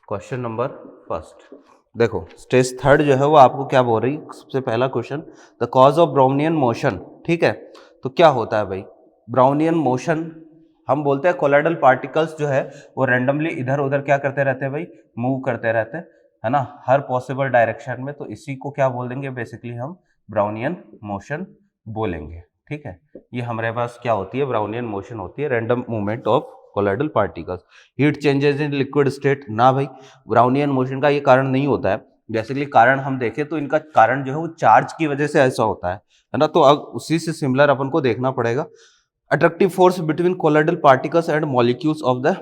Question number first देखो, stage third जो है वो आपको क्या बोल रही है। सबसे पहला question, the cause of Brownian motion. ठीक है, तो क्या होता है भाई ब्राउनियन मोशन? हम बोलते हैं कोलाइडल पार्टिकल्स जो है वो रैंडमली इधर उधर क्या करते रहते हैं भाई, मूव करते रहते हैं, है ना, हर पॉसिबल डायरेक्शन में। तो इसी को क्या बोल देंगे, बेसिकली हम ब्राउनियन मोशन बोलेंगे। ठीक है, ये हमारे पास क्या होती है, ब्राउनियन मोशन होती है, random movement of colloidal particles. Heat changes in liquid state, ना भाई, ब्राउनियन मोशन का ये कारण नहीं होता है। बेसिकली कारण हम देखें तो इनका कारण जो है वो चार्ज की वजह से ऐसा होता है ना। तो अब उसी से सिमिलर अपन को देखना पड़ेगा। Attractive force between colloidal particles and molecules of the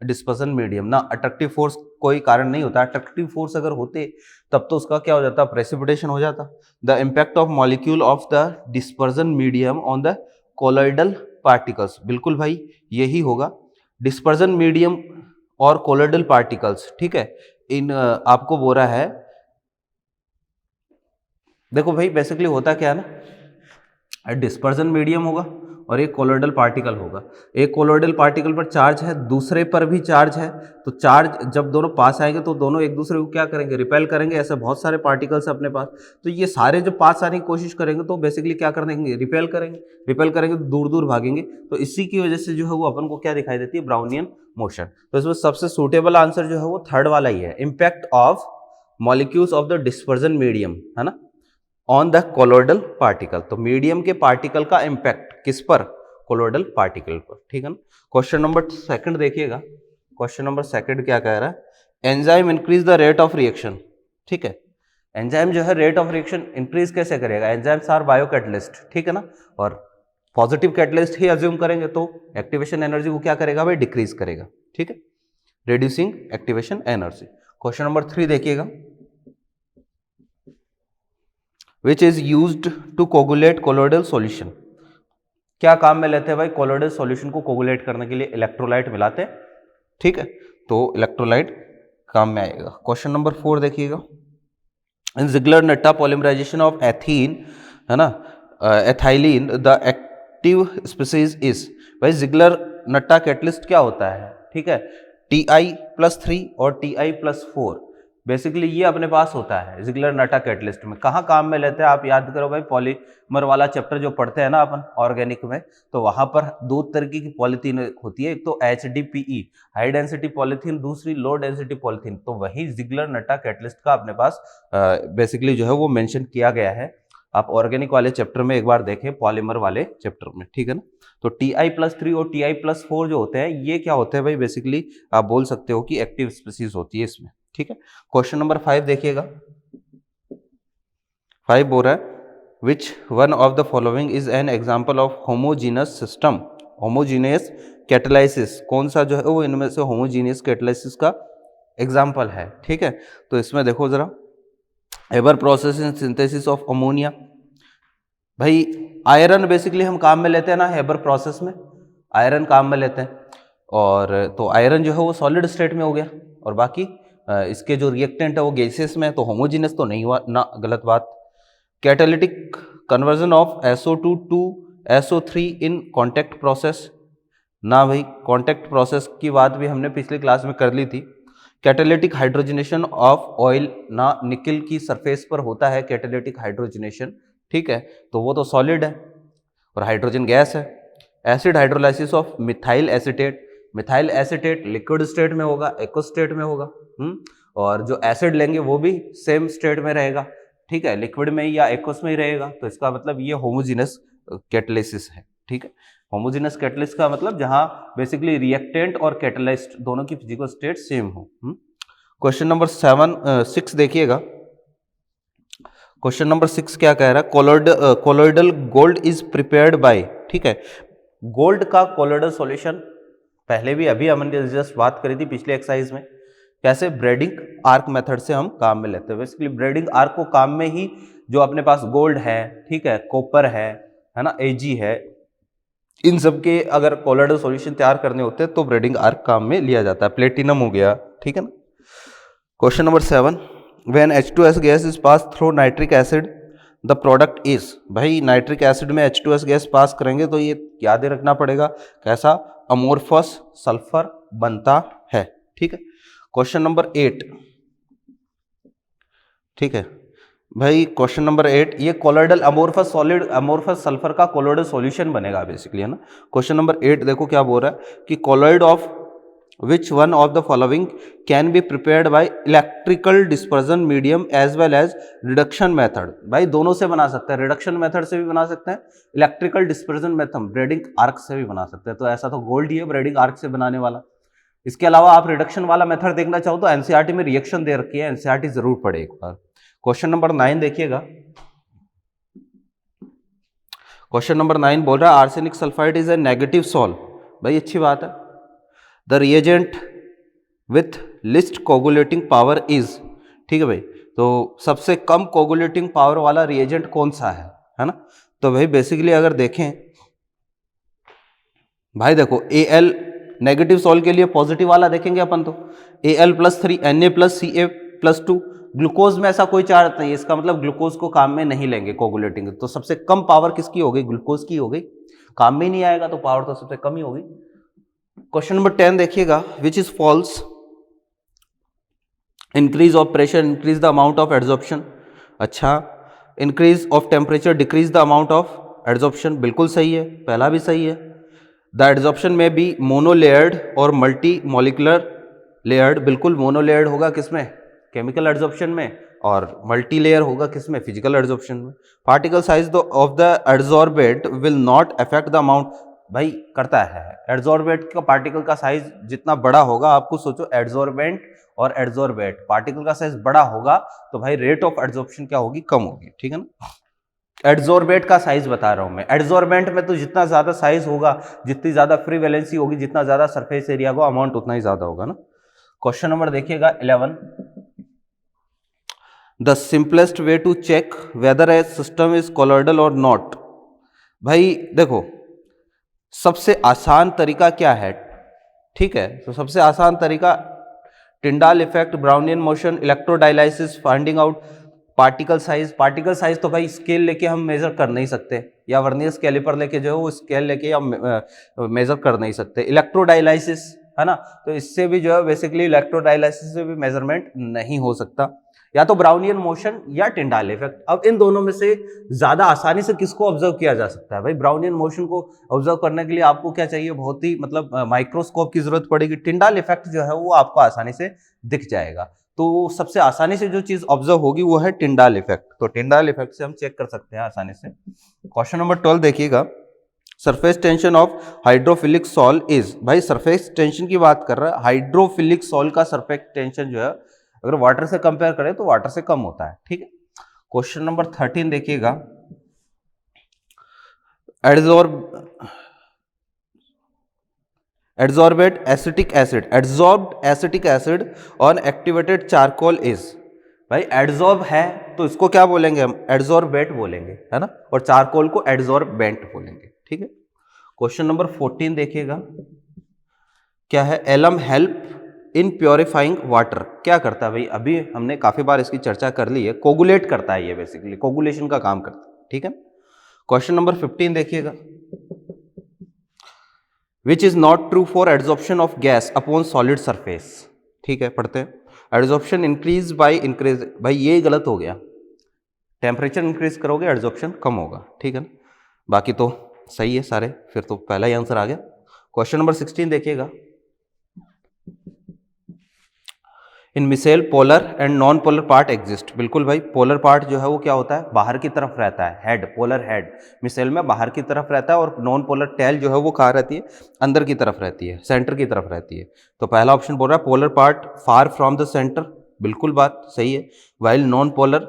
dispersion medium, ना अट्रैक्टिव फोर्स कोई कारण नहीं होता। अट्रैक्टिव फोर्स अगर होते तब तो उसका क्या हो जाता, प्रेसिपिटेशन हो जाता। The impact of molecule of the dispersion medium on the colloidal particles, बिल्कुल भाई यही होगा। डिस्पर्जन मीडियम और कोलाइडल पार्टिकल्स, ठीक है, इन आपको बोल रहा है। देखो भाई बेसिकली होता क्या है ना, डिस्पर्जन मीडियम होगा और एक कोलोइडल पार्टिकल होगा। एक कोलोइडल पार्टिकल पर चार्ज है, दूसरे पर भी चार्ज है। तो चार्ज जब दोनों पास आएंगे तो दोनों एक दूसरे को क्या करेंगे, रिपेल करेंगे। ऐसे बहुत सारे पार्टिकल्स अपने पास, तो ये सारे जब पास आने की कोशिश करेंगे तो बेसिकली क्या कर देंगे, रिपेल करेंगे। रिपेल करेंगे तो दूर दूर भागेंगे। तो इसी की वजह से जो है वो अपन को क्या दिखाई देती है, ब्राउनियन मोशन। तो इसमें सबसे सूटेबल आंसर जो है वो थर्ड वाला ही है, impact of molecules of the dispersion medium, है ना, ऑन द कोलोइडल पार्टिकल। तो मीडियम के पार्टिकल का इंपैक्ट किस पर, कोलोइडल पार्टिकल पर। ठीक है ना। क्वेश्चन नंबर सेकंड देखिएगा। क्वेश्चन नंबर सेकंड क्या कह रहा है, enzyme increase the rate of reaction. ठीक है, एंजाइम जो है रेट ऑफ रिएक्शन इंक्रीज कैसे करेगा, एंजाइम्स आर बायो कैटलिस्ट। ठीक है ना, और पॉजिटिव कैटलिस्ट ही अज्यूम करेंगे तो एक्टिवेशन एनर्जी को क्या करेगा भाई, डिक्रीज करेगा। ठीक है, reducing activation energy. Question number 3 देखिएगा, which is used to coagulate colloidal solution। क्या काम में लेते हैं भाई, कोलोइडल सॉल्यूशन को कोगुलेट करने के लिए इलेक्ट्रोलाइट मिलाते हैं। ठीक है, तो इलेक्ट्रोलाइट काम में आएगा। क्वेश्चन नंबर 4 देखिएगा, in Ziegler Natta polymerization of ethene, है ना, ethylene the active species is. भाई जिगलर नट्टा कैटलिस्ट क्या होता है, ठीक है, Ti+3 और Ti+4। बेसिकली ये अपने पास होता है जिगलर नट्टा कैटलिस्ट में। कहाँ काम में लेते हैं आप याद करो भाई, पॉलीमर वाला चैप्टर जो पढ़ते हैं ना अपन ऑर्गेनिक में, तो वहां पर दो तरीके की पॉलीथीन होती है, एक तो HDPE हाई डेंसिटी पॉलीथीन, दूसरी लो डेंसिटी पॉलीथीन। तो वही जिगलर नट्टा कैटलिस्ट का अपने पास बेसिकली जो है वो मेंशन किया गया है। आप ऑर्गेनिक वाले चैप्टर में एक बार देखें, पॉलीमर वाले चैप्टर में। ठीक है ना, तो Ti+3 और Ti+4 जो होते हैं ये क्या होते हैं भाई, बेसिकली आप बोल सकते हो कि एक्टिव स्पीसीज होती है इसमें। ठीक है, क्वेश्चन नंबर 5 देखिएगा। 5 बोल रहा है, विच one of the following is an example of homogeneous system, homogeneous catalysis. कौन सा जो है वो इनमें से होमोजीनियस कैटालाइसिस का एग्जाम्पल है। ठीक है, तो इसमें देखो जरा, Haber process in synthesis of ammonia. भाई आयरन बेसिकली हम काम में लेते हैं ना, हेबर प्रोसेस में आयरन काम में लेते हैं, और तो आयरन जो है वो सॉलिड स्टेट में हो गया, और बाकी इसके जो रिएक्टेंट है वो गैसेस में, तो होमोजीनियस तो नहीं हुआ ना, गलत बात। Catalytic conversion of SO2 to SO3 in contact process, ना भाई, कॉन्टैक्ट प्रोसेस की बात भी हमने पिछली क्लास में कर ली थी। कैटालिटिक हाइड्रोजनेशन ऑफ ऑयल, ना, निकल की सरफेस पर होता है कैटालिटिक हाइड्रोजनेशन। ठीक है, तो वो तो सॉलिड है और हाइड्रोजन गैस है। Acid hydrolysis of methyl acetate, methyl acetate liquid state में होगा, एक्वस स्टेट में होगा। और जो एसिड लेंगे वो भी सेम स्टेट में रहेगा। ठीक है, लिक्विड में या एक्वस में ही रहेगा। तो इसका मतलब ये होमोजीनस कैटालिसिस है। ठीक है, होमोजीनस कैटालिसिस का मतलब जहां बेसिकली रिएक्टेंट और कैटालिस्ट दोनों की फिजिकल स्टेट सेम हो। क्वेश्चन नंबर 6 देखिएगा। क्वेश्चन नंबर 6 क्या कह रहा है, colloidal gold is prepared by. ठीक है, गोल्ड का कोलोइडल सॉल्यूशन पहले भी अभी हमने जस्ट बात करी थी पिछले एक्सरसाइज में, कैसे ब्रेडिंग आर्क मेथड से हम काम में लेते हैं। बेसिकली ब्रेडिंग आर्क को काम में ही जो अपने पास गोल्ड है, ठीक है, कॉपर है ना, Ag है, इन सब के अगर कोलोइडल सॉल्यूशन तैयार करने होते हैं तो ब्रेडिंग आर्क काम में लिया जाता है। प्लेटिनम हो गया। ठीक है ना। Question number 7, when H2S gas is pass through nitric acid the product is. भाई नाइट्रिक एसिड में H2S गैस पास करेंगे तो ये याद रखना पड़ेगा कैसा, अमोर्फस सल्फर बनता है। ठीक है, क्वेश्चन नंबर 8, ठीक है भाई, क्वेश्चन नंबर 8, ये colloidal amorphous solid amorphous sulphur का कोलोइडल सॉल्यूशन बनेगा बेसिकली, है ना। क्वेश्चन नंबर 8 देखो क्या बोल रहा है कि colloid of which one of the following can be prepared by electrical dispersion medium as well as reduction method. भाई दोनों से बना सकते हैं, रिडक्शन मेथड से भी बना सकते हैं, electrical dispersion method braiding arc से भी बना सकते हैं। तो ऐसा तो गोल्ड ही है ब्रेडिंग आर्क से बनाने वाला। इसके अलावा आप रिडक्शन वाला मेथड देखना चाहो तो एनसीईआरटी में रिएक्शन दे रखी है, एनसीईआरटी जरूर पढ़े एक बार। क्वेश्चन नंबर 9 देखिएगा। क्वेश्चन नंबर 9 बोल रहा है arsenic sulphide is a negative solve. भाई अच्छी बात है। The reagent with list coagulating power is, ठीक है भाई, तो सबसे कम कोगुलेटिंग पावर वाला रिएजेंट कौन सा है ना। तो भाई बेसिकली अगर देखें भाई, देखो Al नेगेटिव सॉल्व के लिए पॉजिटिव वाला देखेंगे अपन तो Al+3 Na+Ca+2। ग्लूकोज में ऐसा कोई चार्ज नहीं है, इसका मतलब ग्लूकोज को काम में नहीं लेंगे कोगुलेटिंग, तो सबसे कम पावर किसकी हो गई, ग्लूकोज की हो गई, काम में नहीं आएगा तो पावर तो सबसे कम ही होगी। क्वेश्चन नंबर 10 देखिएगा, which is false, increase of pressure increase the amount of adsorption. अच्छा, increase of temperature decrease the amount of adsorption, बिल्कुल सही है, पहला भी सही है। द एड्जॉर्प्शन में भी मोनोलेयर्ड और मल्टी मॉलिकुलर लेयर्ड, बिल्कुल मोनोलेयर्ड होगा किसमें, केमिकल एड्जॉर्प्शन में, और मल्टी लेयर होगा किसमें, फिजिकल एड्जॉर्प्शन में। Particle size of the adsorbent will not affect the amount, भाई करता है, एड्जॉर्बेंट का पार्टिकल का साइज जितना बड़ा होगा, आपको सोचो एड्जॉर्बेंट और एड्जॉर्बेंट, पार्टिकल का साइज बड़ा होगा तो भाई रेट ऑफ एड्जॉर्प्शन क्या होगी, कम होगी, ठीक है ना। एड्जॉर्बेंट का साइज बता रहा हूं मैं, एड्जॉर्बेंट में तो जितना ज्यादा साइज होगा, जितनी ज्यादा फ्री वैलेंसी होगी, जितना ज्यादा सरफेस एरिया को अमाउंट उतना ही ज्यादा होगा ना। क्वेश्चन नंबर देखिएगा 11, the simplest way to check whether a system is colloidal और नॉट। भाई देखो सबसे आसान तरीका क्या है, ठीक है, तो सबसे आसान तरीका Tyndall effect, Brownian motion, electrodialysis, finding out particle size. Particle size तो भाई स्केल लेके हम मेजर कर नहीं सकते, या वर्नियर कैलिपर लेके जो है वो स्केल लेके हम मेजर कर नहीं सकते। इलेक्ट्रोडायलाइसिस है ना, तो इससे भी जो है बेसिकली इलेक्ट्रोडायलाइसिस से भी मेजरमेंट नहीं हो सकता, या तो ब्राउनियन मोशन या टिंडाल इफेक्ट। अब इन दोनों में से ज्यादा आसानी से किसको ऑब्जर्व किया जा सकता है, भाई ब्राउनियन मोशन को ऑब्जर्व करने के लिए आपको क्या चाहिए, बहुत ही मतलब माइक्रोस्कोप की जरूरत पड़ेगी। टिंडाल इफेक्ट जो है वो आपको आसानी से दिख जाएगा, तो सबसे आसानी से जो चीज ऑब्जर्व होगी वो है टिंडाल इफेक्ट, तो टिंडाल इफेक्ट से हम चेक कर सकते हैं आसानी से। क्वेश्चन नंबर 12 देखिएगा, surface tension of hydrophilic sol is, भाई सरफेस टेंशन की बात कर रहा है, हाइड्रोफिलिक सॉल का सरफेस टेंशन जो है अगर वाटर से कंपेयर करें तो वाटर से कम होता है, ठीक है। क्वेश्चन नंबर 13 देखिएगा, adsorbate acetic acid, adsorbed acetic acid on activated charcoal is, भाई एड्जॉर्ब है तो इसको क्या बोलेंगे हम, एड्जॉर्बेट बोलेंगे, है ना, और चारकोल को एड्जॉर्बेंट बोलेंगे, ठीक है। क्वेश्चन नंबर 14 देखिएगा, क्या है, alum help in purifying water, क्या करता है भाई, अभी हमने काफी बार इसकी चर्चा कर ली है, कोगुलेट करता है, ये बेसिकली कोगुलेशन का काम करता है, ठीक है। क्वेश्चन नंबर 15 देखिएगा, which is not true for adsorption of gas upon solid surface, ठीक है, पढ़ते हैं। एड्जॉर्प्शन इंक्रीज बाय इंक्रीज, भाई ये गलत हो गया, टेम्परेचर इंक्रीज करोगे एड्जॉर्प्शन कम होगा, ठीक है ना, बाकी तो सही है सारे, फिर तो पहला ही आंसर आ गया। क्वेश्चन नंबर 16 देखिएगा, in micelle polar and non polar part exist, बिल्कुल भाई, पोलर पार्ट जो है वो क्या होता है, बाहर की तरफ रहता है, हेड, पोलर हेड मिसेल में बाहर की तरफ रहता है, और नॉन पोलर टेल जो है वो कहाँ रहती है, अंदर की तरफ रहती है, सेंटर की तरफ रहती है। तो पहला ऑप्शन बोल रहा है polar part far from the centre, बिल्कुल बात सही है, while non polar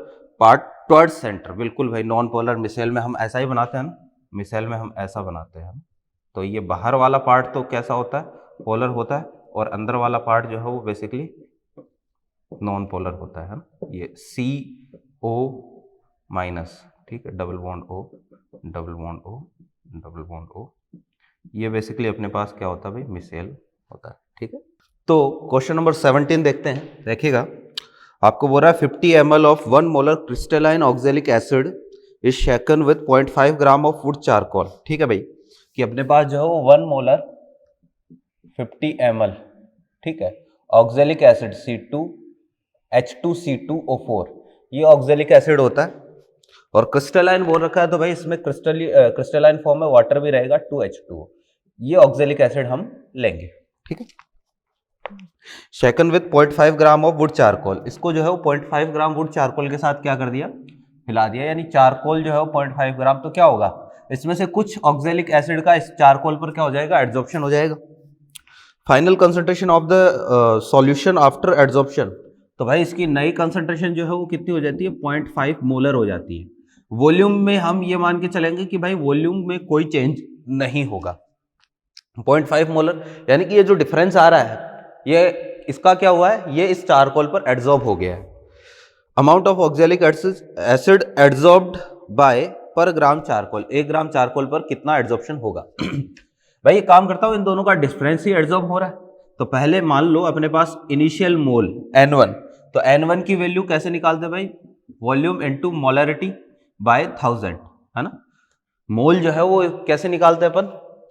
part towards centre, बिल्कुल भाई, नॉन पोलर मिसेल में हम ऐसा ही बनाते हैं ना, मिसेल में हम ऐसा बनाते हैं, तो ये बाहर वाला पार्ट तो कैसा होता है, पोलर होता है, और अंदर वाला पार्ट जो है वो बेसिकली नॉन पोलर होता है ना, ये CO माइनस, ठीक है, double bond O, double bond O, double bond O, ये बेसिकली अपने पास क्या होता है भाई, मिसेल होता है, ठीक है। तो क्वेश्चन नंबर 17 देखते हैं, देखिएगा, आपको बोल रहा है 50 ml of 1 molar crystalline oxalic acid is shaken with 0.5 gram of would charcoal, ठीक है भाई, कि अपने पास जो है वो 1 मोलर 50 ml, ठीक है, ऑक्जेलिक एसिड C2H2C2O4, ये ऑक्जेलिक एसिड होता है और क्रिस्टलाइन बोल रखा है तो भाई इसमें क्रिस्टलाइन फॉर्म में वाटर भी रहेगा 2H2O, ये ऑक्जेलिक एसिड हम लेंगे, ठीक है। Second with 0.5 gram of would charcoal, इसको जो है वो 0.5 ग्राम वुड चारकोल के साथ क्या कर दिया, हिला दिया, यानी चारकोल जो है वो 0.5 ग्राम, तो क्या होगा इसमें से कुछ ऑक्जेलिक एसिड का इस चारकोल पर क्या हो जाएगा, एड्जॉर्प्शन हो जाएगा। Final concentration of the solution after adsorption, तो भाई इसकी नई कंसंट्रेशन जो है वो कितनी हो जाती है, 0.5 मोलर हो जाती है। वॉल्यूम में हम ये मान के चलेंगे कि भाई वॉल्यूम में कोई चेंज नहीं होगा, 0.5 मोलर, यानी कि ये जो डिफरेंस आ रहा है ये इसका क्या हुआ है, ये इस चारकोल पर एड्जॉर्ब हो गया है। Amount of oxalic acid adsorbed by per gram charcoal, 1 gram charcoal पर कितना एड्जॉर्प्शन होगा। भाई ये काम करता हूं, इन दोनों का डिफरेंस ही एड्जॉर्ब हो रहा है, तो पहले मान लो अपने पास इनिशियल मोल N1, तो N1 की वैल्यू कैसे निकालते भाई, वॉल्यूम इनटू मोलरिटी बाय 1000, है ना। मोल जो है वो कैसे निकालते हैं अपन,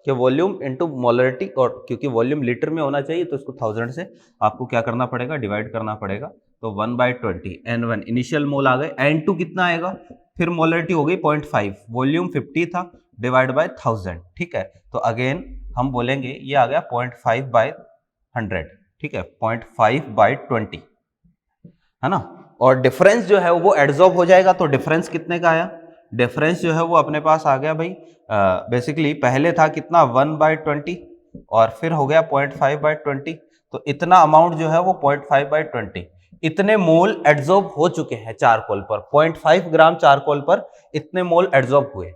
कि वॉल्यूम इनटू मोलरिटी, और क्योंकि वॉल्यूम लीटर में होना चाहिए तो इसको 1000 से आपको क्या करना पड़ेगा, डिवाइड करना पड़ेगा, तो 1/20 N1 इनिशियल मोल आ गए, N2 कितना आएगा, फिर मोलरिटी हो गई 0.5, वॉल्यूम 50 था, डिवाइड बाय 1000, ठीक है। तो अगेन हम बोलेंगे ये आ गया 0.5/100, ठीक है, 0.5/20, है ना। और डिफरेंस जो है वो एड्जॉर्ब हो जाएगा, तो डिफरेंस कितने का आया, डिफरेंस जो है वो अपने पास आ गया भाई, बेसिकली पहले था कितना 1/20 और फिर हो गया 0.5/20, तो इतना अमाउंट जो है वो 0.5/20, इतने मोल एड्जॉर्ब हो चुके हैं चारकोल पर, 0.5 ग्राम चारकोल पर इतने मोल एड्जॉर्ब हुए।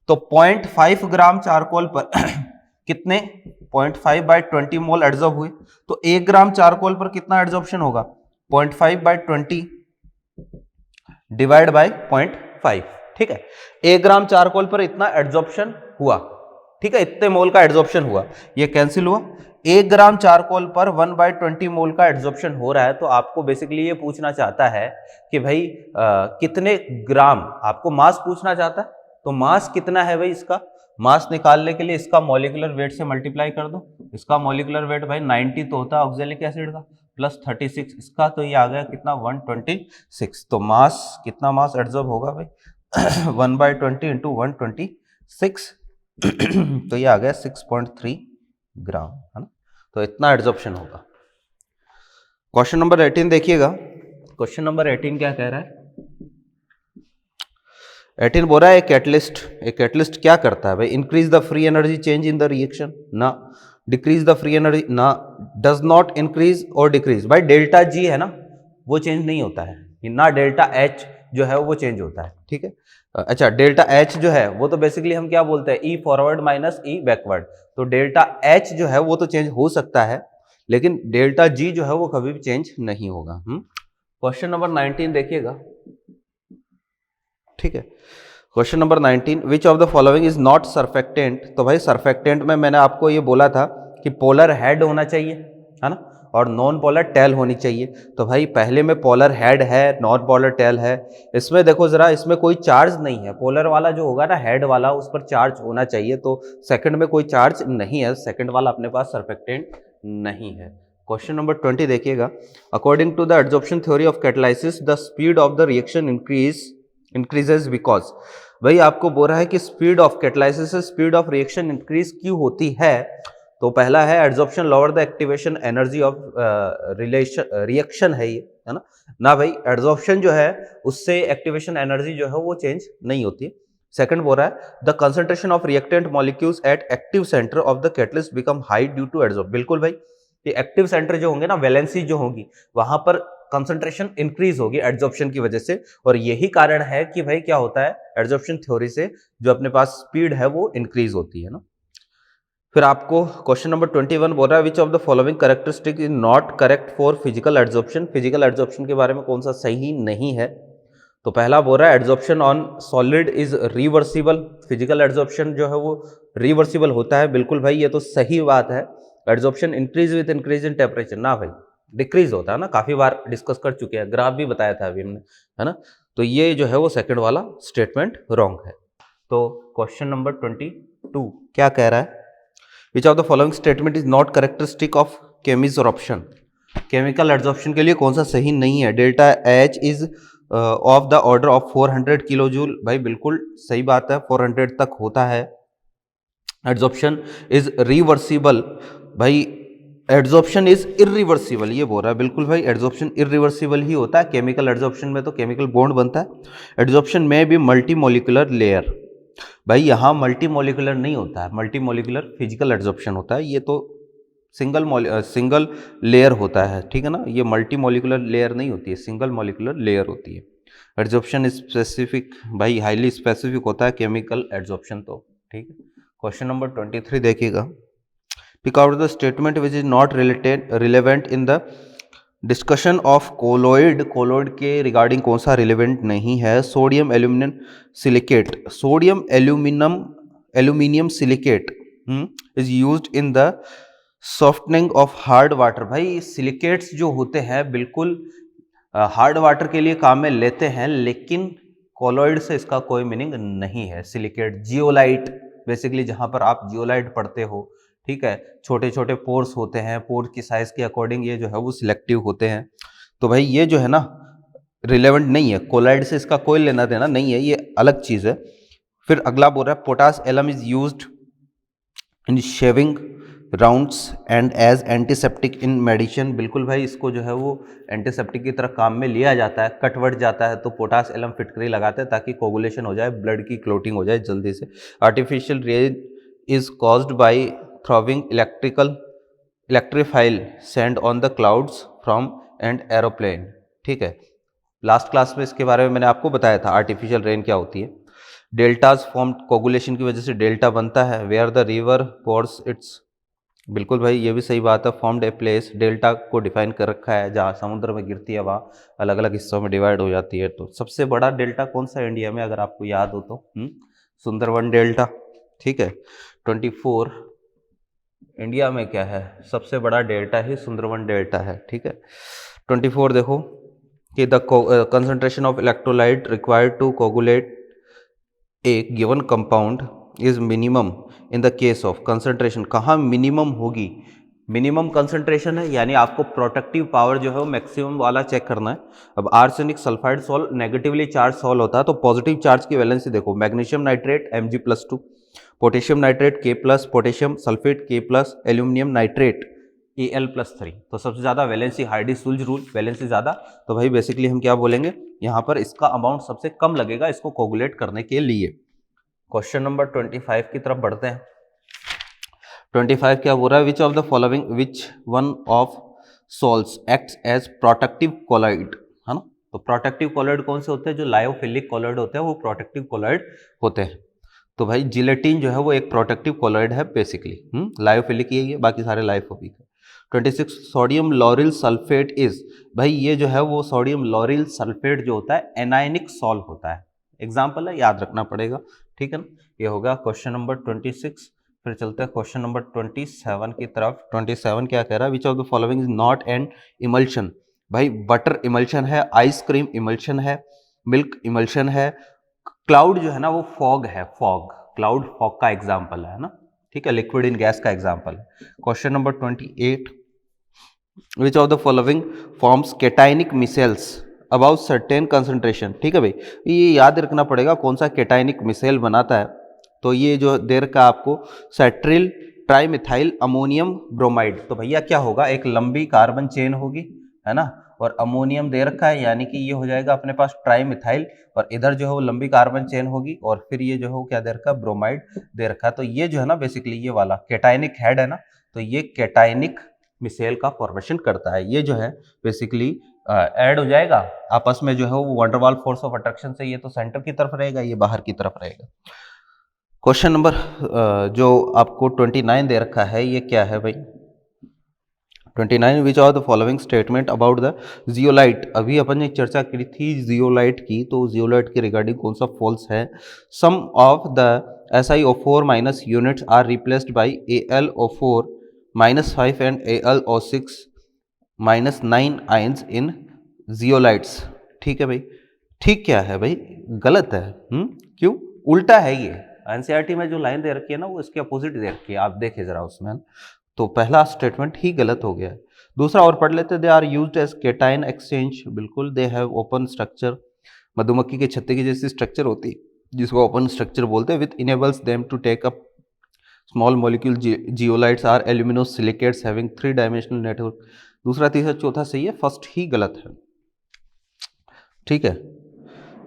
तो 0.5 ग्राम चारकोल पर कितने 0.5/20 मोल एड्जॉर्ब हुए, तो 1 ग्राम चारकोल पर कितना एड्जॉर्प्शन होगा, 0.5/20 डिवाइड बाय 0.5, ठीक है। 1 ग्राम चारकोल पर इतना एड्जॉर्प्शन हुआ, ठीक है, इतने मोल का एड्जॉर्प्शन हुआ, ये कैंसिल हुआ। 1 ग्राम चारकोल पर 1/20 मोल का एड्जॉर्प्शन हो रहा है, तो आपको बेसिकली ये पूछना चाहता है कि भाई कितने ग्राम, आपको मास पूछना चाहता है, तो मास कितना है भाई, इसका मास निकालने के लिए इसका मॉलिक्यूलर वेट से मल्टीप्लाई कर दो, इसका मॉलिक्यूलर वेट भाई 90 तो होता है ऑक्जेलिक एसिड का, प्लस 36 इसका, तो ये आ गया कितना 126, तो मास कितना मास एड्जॉर्ब होगा भाई 1/20 इंटू 126 तो ये आ गया 6.3 ग्राम, है ना, तो इतना एड्जॉर्प्शन होगा। क्वेश्चन नंबर 18 देखिएगा, क्वेश्चन नंबर 18 क्या कह रहा है, 18 बोल रहा है कैटलिस्ट क्या करता है भाई, increase the free energy change in the reaction, ना डिक्रीज द फ्री एनर्जी, ना डज नॉट इंक्रीज और डिक्रीज, भाई डेल्टा जी है ना वो चेंज नहीं होता है, ना डेल्टा एच जो है वो चेंज होता है, ठीक है। अच्छा, डेल्टा एच जो है वो तो बेसिकली हम क्या बोलते हैं, ई फॉरवर्ड माइनस ई बैकवर्ड, तो डेल्टा एच जो है वो तो चेंज हो सकता है, लेकिन डेल्टा जी जो है वो कभी भी चेंज नहीं होगा। क्वेश्चन नंबर 19 देखिएगा, ठीक है। Question number 19, which of the following is not surfactant, तो भाई सरफेक्टेंट में मैंने आपको ये बोला था कि पोलर हेड होना चाहिए, है ना, और नॉन पोलर टेल होनी चाहिए, तो भाई पहले में पोलर हेड है, नॉन पोलर टेल है, इसमें देखो जरा, इसमें कोई चार्ज नहीं है, पोलर वाला जो होगा ना हेड वाला उस पर चार्ज होना चाहिए, तो सेकंड में कोई चार्ज नहीं है, सेकंड वाला अपने पास सरफेक्टेंट नहीं है। क्वेश्चन नंबर 20 देखिएगा, according to the adsorption theory of catalysis the speed of the reaction increases because, भाई आपको बोल रहा है कि स्पीड ऑफ कैटालिसिस से स्पीड ऑफ रिएक्शन इंक्रीज क्यों होती है, तो पहला है adsorption lower the activation energy of reaction है ये, है ना भाई एड्जॉर्प्शन जो है उससे एक्टिवेशन एनर्जी जो है वो चेंज नहीं होती है। सेकंड बोल रहा है the concentration of reactant molecules at active centre of the catalyst become high due to adsorb, बिल्कुल भाई, ये एक्टिव सेंटर जो होंगे ना, वैलेंसी जो होगी वहां पर कंसंट्रेशन इंक्रीज होगी एड्जॉर्प्शन की वजह से, और यही कारण है कि भाई क्या होता है एड्जॉर्प्शन थ्योरी से जो अपने पास स्पीड है वो इंक्रीज होती है ना। फिर आपको क्वेश्चन नंबर 21 बोल रहा है which of the following characteristic is not correct for physical adsorption, physical adsorption के बारे में कौन सा सही नहीं है, तो पहला बोल रहा है adsorption on solid is reversible, physical adsorption जो है वो रिवर्सिबल होता है, बिल्कुल भाई ये तो सही बात है। Adsorption increase with increase in temperature, ना भाई डिक्रीज होता है ना, काफी बार डिस्कस कर चुके हैं, ग्राफ भी बताया था अभी हमने, है ना, तो ये जो है वो सेकंड वाला स्टेटमेंट रॉन्ग है। तो क्वेश्चन नंबर 22 क्या कह रहा है, which of the following statement is not characteristic of chemisorption, chemical adsorption के लिए कौन सा सही नहीं है? Delta H is of the order of 400 kilo joule. भाई बिल्कुल सही बात है, 400 तक होता है। Adsorption is reversible. भाई एड्जॉर्प्शन इज इरिवर्सिबल, ये बोल रहा है। बिल्कुल भाई, एड्जॉर्प्शन इरिवर्सिबल ही होता है। केमिकल एड्जॉर्प्शन में तो केमिकल बॉन्ड बनता है। एड्जॉर्प्शन में भी मल्टी मोलिकुलर लेयर। भाई यहाँ मल्टी मोलिकुलर नहीं होता है, मल्टी मोलिकुलर फिजिकल एड्जॉर्प्शन होता है। ये तो सिंगल लेयर होता है, ठीक है ना। ये मल्टी मोलिकुलर लेयर नहीं होती है, सिंगल मोलिकुलर लेयर होती है। एड्जॉर्प्शन स्पेसिफिक, भाई हाईली स्पेसिफिक होता है केमिकल एड्जॉर्प्शन तो, ठीक है। क्वेश्चन नंबर 23 देखिएगा। Pick out the statement which is not relevant in the discussion of colloid. Colloid के रिगार्डिंग कौन सा रिलेवेंट नहीं है? Sodium aluminium silicate, sodium aluminium silicate is used in the softening of hard water. भाई silicates जो होते हैं बिल्कुल हार्ड वाटर के लिए काम में लेते हैं, लेकिन कोलोइड से इसका कोई मीनिंग नहीं है। सिलिकेट जियोलाइट, बेसिकली जहां पर आप जियोलाइट पढ़ते हो, ठीक है, छोटे छोटे पोर्स होते हैं, पोर की साइज के अकॉर्डिंग ये जो है वो सिलेक्टिव होते हैं। तो भाई ये जो है ना रिलेवेंट नहीं है, कोलाइड से इसका कोई लेना देना नहीं है, ये अलग चीज है। फिर अगला बोल रहा है potash alum is used in shaving rounds and as antiseptic in medicine. बिल्कुल भाई, इसको जो है वो एंटीसेप्टिक की तरह काम में लिया जाता है। कट वट जाता है तो पोटास एलम फिटकरी लगाते हैं ताकि कोगुलेशन हो जाए, ब्लड की क्लोटिंग हो जाए जल्दी से। Artificial rain is caused by throwing electrified sand on the clouds from and aeroplane, ठीक है। लास्ट क्लास में इसके बारे में मैंने आपको बताया था आर्टिफिशियल रेन क्या होती है। डेल्टाज फॉर्म कोगुलेशन की वजह से डेल्टा बनता है। Where the river pours its, बिल्कुल भाई ये भी सही बात है। फॉर्म्ड ए प्लेस, डेल्टा को डिफाइन कर रखा है, जहाँ समुद्र में गिरती है वहाँ अलग अलग हिस्सों में डिवाइड हो जाती है। तो सबसे बड़ा डेल्टा कौन सा इंडिया में, अगर आपको याद हो तो सुंदरवन डेल्टा, ठीक है। 24 इंडिया में क्या है, सबसे बड़ा डेल्टा ही सुंदरवन डेल्टा है, ठीक है। 24 देखो कि the concentration of electrolyte required to coagulate a given compound is minimum in the case of concentration. कहाँ मिनिमम होगी? मिनिमम कंसंट्रेशन है, यानी आपको प्रोटेक्टिव पावर जो है वो मैक्सिमम वाला चेक करना है। अब arsenic sulphide salt negatively charge salt होता है, तो पॉजिटिव चार्ज की वैलेंसी देखो, magnesium nitrate Mg+2, potassium nitrate K+, potassium sulphate K+, aluminium nitrate Al+3। तो सबसे ज्यादा वैलेंसी, हार्डी-सुल्ज रूल, वैलेंसी ज्यादा, तो भाई बेसिकली हम क्या बोलेंगे यहाँ पर, इसका अमाउंट सबसे कम लगेगा इसको कोगुलेट करने के लिए। क्वेश्चन नंबर 25 की तरफ बढ़ते हैं। 25 क्या बोल रहा है? Which of the following, which one of salts acts as protective colloid, है ना। तो प्रोटेक्टिव कोलॉइड कौन से होते हैं? जो लायोफिलिक कोलॉइड होते हैं वो प्रोटेक्टिव कोलॉइड होते हैं। तो भाई जिलेटिन जो है वो एक प्रोटेक्टिव कोलॉइड है बेसिकली, लायोफिलिक यही है, बाकी सारे लाइफोबिक है। 26 सोडियम लॉरिल सल्फेट इज, भाई ये जो है वो सोडियम लॉरिल सल्फेट जो होता है एनायनिक सॉल्ट होता है। एग्जाम्पल है, याद रखना पड़ेगा, ठीक है ना। ये होगा क्वेश्चन नंबर 26। फिर चलते हैं क्वेश्चन नंबर 27 की तरफ। 27 क्या कह रहा है? Which of the following is not an emulsion. भाई बटर इमल्शन है, आइसक्रीम इमल्शन है, मिल्क इमल्शन है, क्लाउड जो है ना वो फॉग है, फॉग, क्लाउड फॉग का एग्जाम्पल है ना, ठीक है, लिक्विड इन गैस का एग्जाम्पल है। Question number 28, which of the following forms cationic micelles above certain concentration, ठीक है भाई, ये याद रखना पड़ेगा कौन सा केटाइनिक मिसेल बनाता है। तो ये जो देर का आपको सेट्रिल ट्राइमिथाइल अमोनियम ब्रोमाइड। तो भैया क्या होगा, एक लंबी कार्बन चेन होगी, है ना, और अमोनियम दे रखा है, यानी कि ये हो जाएगा अपने पास ट्राइमिथाइल, और इधर जो है वो लंबी कार्बन चेन होगी, और फिर ये जो है वो क्या दे रखा है, ब्रोमाइड दे रखा है। तो ये जो है ना बेसिकली ये वाला केटाइनिक हेड है ना, तो ये केटाइनिक मिसेल का फॉर्मेशन करता है। ये जो है बेसिकली ऐड हो जाएगा आपस में, जो है वो वंडरवाल फोर्स ऑफ अट्रैक्शन से, ये तो सेंटर की तरफ रहेगा, ये बाहर की तरफ रहेगा। क्वेश्चन नंबर जो आपको 29 दे रखा है, ये क्या है भाई? 29, which are the following statement about the zeolite. अभी अपन ने चर्चा की थी जियोलाइट की, तो जियोलाइट के रिगार्डिंग कौन सा फॉल्स है? Some of the SiO4 minus units are replaced by AlO4 -5 and AlO6 -9 ions in zeolites, ठीक है भाई। ठीक क्या है भाई? गलत है। क्यों? उल्टा है ये। एनसीईआरटी में जो लाइन दे रखी है ना वो इसके अपोजिट दे रखी है, आप देखें जरा उसमें। तो पहला स्टेटमेंट ही गलत हो गया है। दूसरा और पढ़ लेते, they are used as cation exchange, बिल्कुल। दे हैव ओपन स्ट्रक्चर, मधुमक्खी के छत्ते की जैसी स्ट्रक्चर होती है जिसको ओपन स्ट्रक्चर बोलते हैं, with enables them to take up small molecule. Zeolites are aluminosilicates having 3 dimensional network. दूसरा तीसरा चौथा सही है, फर्स्ट ही गलत है, ठीक है।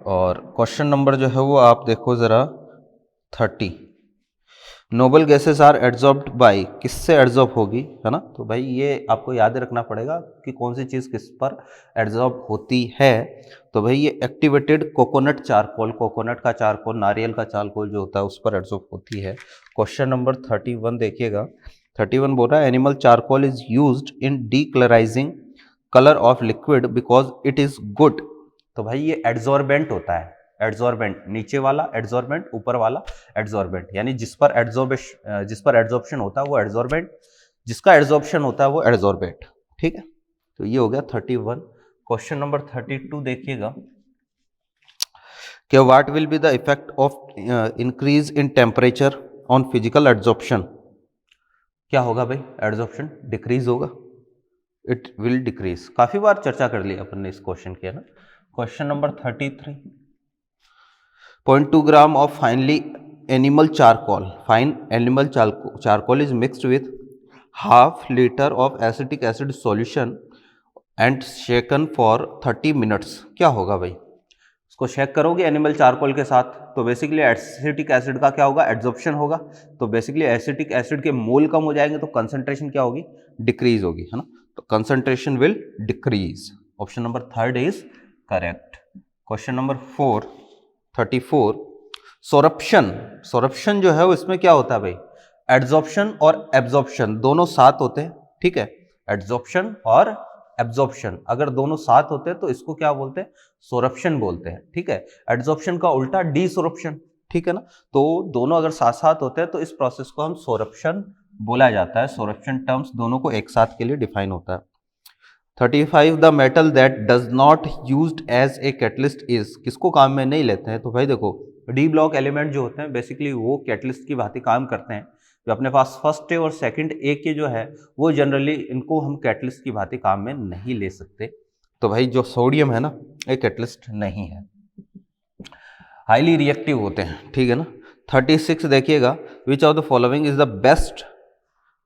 और क्वेश्चन नंबर जो है वो आप देखो ज़रा 30, noble gases are adsorbed by, किससे एड्जॉर्ब होगी, है ना। तो भाई ये आपको याद रखना पड़ेगा कि कौन सी चीज़ किस पर एड्जॉर्ब होती है। तो भाई ये एक्टिवेटेड कोकोनट चारकोल, कोकोनट का चारकोल, नारियल का चारकोल जो होता है उस पर एड्जॉर्ब होती है। क्वेश्चन नंबर 31 देखिएगा, 31 बोल रहा है animal charcoal is used in डीकलराइजिंग colour of liquid because it is good. तो भाई ये एड्जॉर्बेंट होता है, एड्जॉर्बेंट, नीचे वाला एड्जॉर्बेंट, ऊपर वाला एड्जॉर्बेंट, यानी जिस पर एड्जॉर्प्शन होता है वो एड्जॉर्बेंट, जिसका एड्जॉर्प्शन होता है वो एड्जॉर्बेंट, ठीक है। तो ये हो गया 31। क्वेश्चन नंबर 32 देखिएगा कि what will be the effect of increase in temperature on physical adsorption. क्या होगा भाई, एड्जॉर्प्शन डिक्रीज होगा, इट विल डिक्रीज। काफी बार चर्चा कर ली अपन ने इस क्वेश्चन की, है ना। Question number 33, 0.2 gram of finely animal charcoal, fine animal charcoal is mixed with half liter of acetic acid solution and shaken for 30 minutes। क्या होगा भाई, उसको शेक करोगे एनिमल चारकोल के साथ तो बेसिकली एसिटिक एसिड का क्या होगा, एड्जॉर्प्शन होगा। तो बेसिकली एसिटिक एसिड के मोल कम हो जाएंगे तो कंसंट्रेशन क्या होगी, डिक्रीज होगी, है ना। तो concentration will decrease. Option number 3 is correct. Question number 34, सोरप्शन। सोरप्शन जो है वो इसमें क्या होता है भाई, एड्जॉर्प्शन और एब्जॉर्प्शन दोनों साथ होते हैं, ठीक है। एड्जॉर्प्शन और एब्जॉर्प्शन अगर दोनों साथ होते हैं तो इसको क्या बोलते हैं, सोरप्शन बोलते हैं, ठीक है। एड्जॉर्प्शन का उल्टा डीसोरप्शन, ठीक है ना। तो दोनों अगर साथ साथ होते हैं तो इस प्रोसेस को हम सोरप्शन बोला जाता है। सोरप्शन टर्म्स दोनों को एक साथ के लिए डिफाइन होता है। 35, the metal that does not used as a catalyst is, किसको काम में नहीं लेते हैं। तो भाई देखो डी ब्लॉक एलिमेंट जो होते हैं बेसिकली वो कैटलिस्ट की भांति काम करते हैं। जो अपने पास फर्स्ट ए और सेकंड ए के जो है वो जनरली इनको हम कैटलिस्ट की भांति काम में नहीं ले सकते। तो भाई जो सोडियम है ना ये कैटलिस्ट नहीं है, हाईली रिएक्टिव होते हैं, ठीक है ना। 36 देखिएगा, which of the following is the best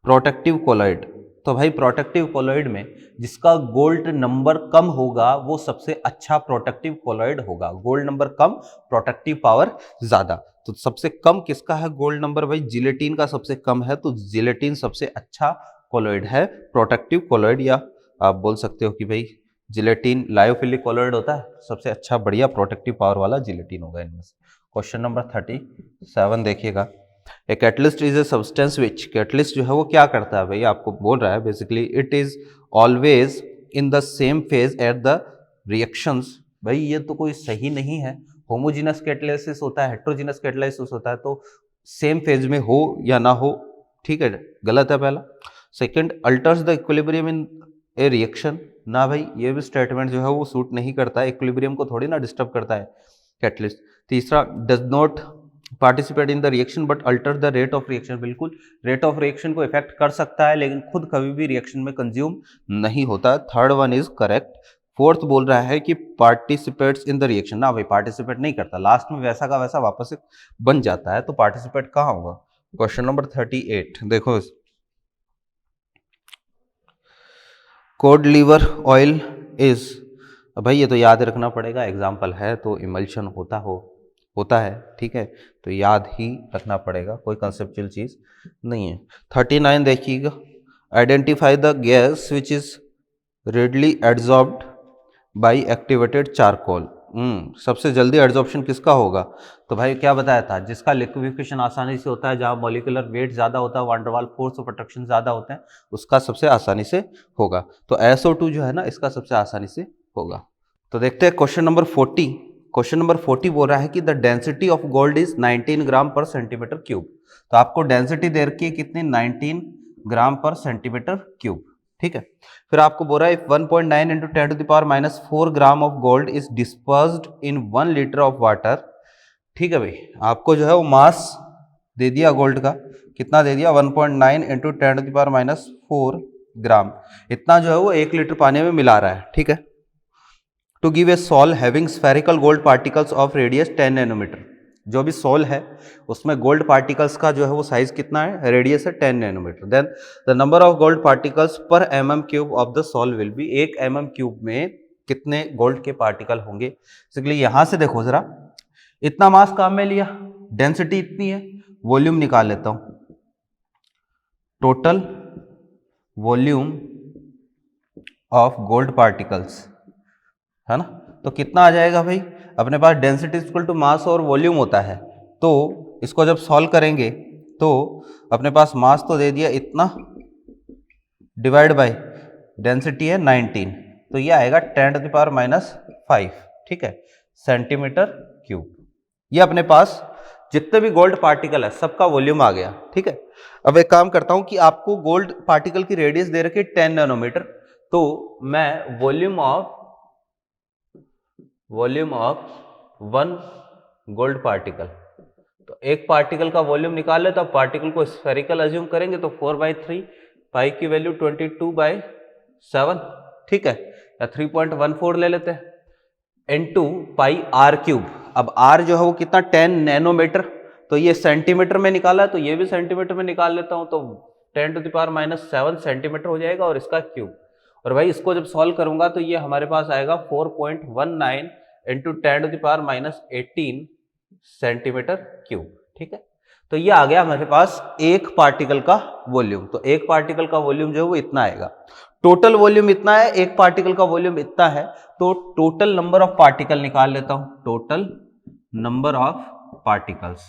protective colloid. तो भाई प्रोटेक्टिव कोलॉइड में जिसका गोल्ड नंबर कम होगा वो सबसे अच्छा प्रोटेक्टिव कोलॉइड होगा। गोल्ड नंबर कम, प्रोटेक्टिव पावर ज्यादा। तो सबसे कम किसका है गोल्ड नंबर भाई, जिलेटिन का सबसे कम है। तो जिलेटिन सबसे अच्छा कोलॉइड है, प्रोटेक्टिव कोलॉइड, या आप बोल सकते हो कि भाई जिलेटिन लायोफिलिक कोलॉइड होता है, सबसे अच्छा बढ़िया प्रोटेक्टिव पावर वाला जिलेटिन होगा इनमें से। क्वेश्चन नंबर 37 देखिएगा, ए catalyst is a substance which, catalyst जो है वो क्या करता है भाई, आपको बोल रहा है basically it is always in the same phase at the reactions. भाई ये तो कोई सही नहीं है, होमोजीनस कैटालिसिस होता है, हेट्रोजीनस कैटालिसिस होता है, तो सेम फेज में हो या ना हो, ठीक है, गलत है पहला। Second, altars the equilibrium in A reaction, ना भाई ये भी स्टेटमेंट जो है वो सूट नहीं करता है, इक्विलिब्रियम को थोड़ी ना डिस्टर्ब करता है कैटलिस्ट। तीसरा, does not participate in the reaction but alter the rate of reaction, बिल्कुल रेट ऑफ रिएक्शन को इफेक्ट कर सकता है लेकिन खुद कभी भी रिएक्शन में कंज्यूम नहीं होता। Third one is correct. Fourth बोल रहा है कि पार्टिसिपेट्स इन द रिएक्शन, ना भाई पार्टिसिपेट नहीं करता, लास्ट में वैसा का वैसा वापस से बन जाता है, तो पार्टिसिपेट कहाँ होगा। क्वेश्चन नंबर 38 देखो, कोड लीवर ऑयल इज, भाई ये तो याद रखना पड़ेगा, एग्जाम्पल है तो इमल्शन होता है, ठीक है, तो याद ही रखना पड़ेगा, कोई कंसेप्चुअल चीज नहीं है। 39 देखिएगा, identify the gas which is readily adsorbed by activated charcoal. सबसे जल्दी एड्जॉर्प्शन किसका होगा, तो भाई क्या बताया था, जिसका लिक्विफिकेशन आसानी से होता है, जहां मॉलिक्यूलर वेट ज्यादा होता है, वांडरवाल फोर्स ऑफ अट्रैक्शन ज्यादा होते हैं, उसका सबसे आसानी से होगा। तो SO2 जो है ना इसका सबसे आसानी से होगा। तो देखते हैं क्वेश्चन नंबर 40। क्वेश्चन नंबर 40 बोल रहा है कि the density of gold is 19 ग्राम पर सेंटीमीटर क्यूब। तो आपको डेंसिटी दे रखी है कितनी, 19 ग्राम पर सेंटीमीटर क्यूब, ठीक है। फिर आपको बोल रहा है 1.9 into 10 to the power -4 gram of gold is dispersed in 1 litre of water, ठीक है भाई। आपको जो है वो मास दे दिया गोल्ड का कितना दे दिया 1.9 इंटू 10⁻⁴ ग्राम, इतना जो है वो 1 लीटर पानी में मिला रहा है, ठीक है। To give a sol having spherical gold particles of radius 10 nanometre, जो भी सॉल है उसमें गोल्ड पार्टिकल्स का जो है वो साइज कितना है, रेडियस है 10 nanometre. Then the number of gold particles per mm³ of the sol will be, 1 mm³ में कितने गोल्ड के पार्टिकल होंगे। बेसिकली यहां से देखो जरा, इतना मास काम में लिया, डेंसिटी इतनी है, वॉल्यूम निकाल लेता हूं, total volume of gold particles, है ना। तो कितना आ जाएगा भाई, अपने पास डेंसिटी इक्वल टू मास और वॉल्यूम होता है, तो इसको जब सॉल्व करेंगे तो अपने पास मास तो दे दिया इतना, डिवाइड बाय डेंसिटी है 19, तो ये आएगा 10⁻⁵, ठीक है, सेंटीमीटर क्यूब। ये अपने पास जितने भी गोल्ड पार्टिकल है सबका वॉल्यूम आ गया, ठीक है। अब एक काम करता हूं कि आपको गोल्ड पार्टिकल की रेडियस दे रखी है 10 नैनोमीटर, तो मैं वॉल्यूम ऑफ 1 गोल्ड पार्टिकल, तो एक पार्टिकल का वॉल्यूम निकाल ले, तो अब पार्टिकल को स्फेरिकल अज्यूम करेंगे तो 4/3, पाई की वैल्यू 22/7, ठीक है, या 3.14 ले लेते हैं, इनटू पाई r³। अब r जो है वो कितना 10 नैनोमीटर, तो ये सेंटीमीटर में निकाला है, तो ये भी सेंटीमीटर में निकाल लेता हूं, तो 10⁻⁷ सेंटीमीटर हो जाएगा और इसका क्यूब। और भाई इसको जब सॉल्व करूंगा तो ये हमारे पास आएगा 4.19 इंटू 10⁻18 सेंटीमीटर क्यूब, ठीक है। तो ये आ गया हमारे पास एक पार्टिकल का वॉल्यूम, तो एक पार्टिकल का वॉल्यूम जो है वो इतना आएगा। टोटल वॉल्यूम इतना है, एक पार्टिकल का वॉल्यूम इतना है, तो टोटल नंबर ऑफ पार्टिकल निकाल लेता हूं, टोटल नंबर ऑफ पार्टिकल्स,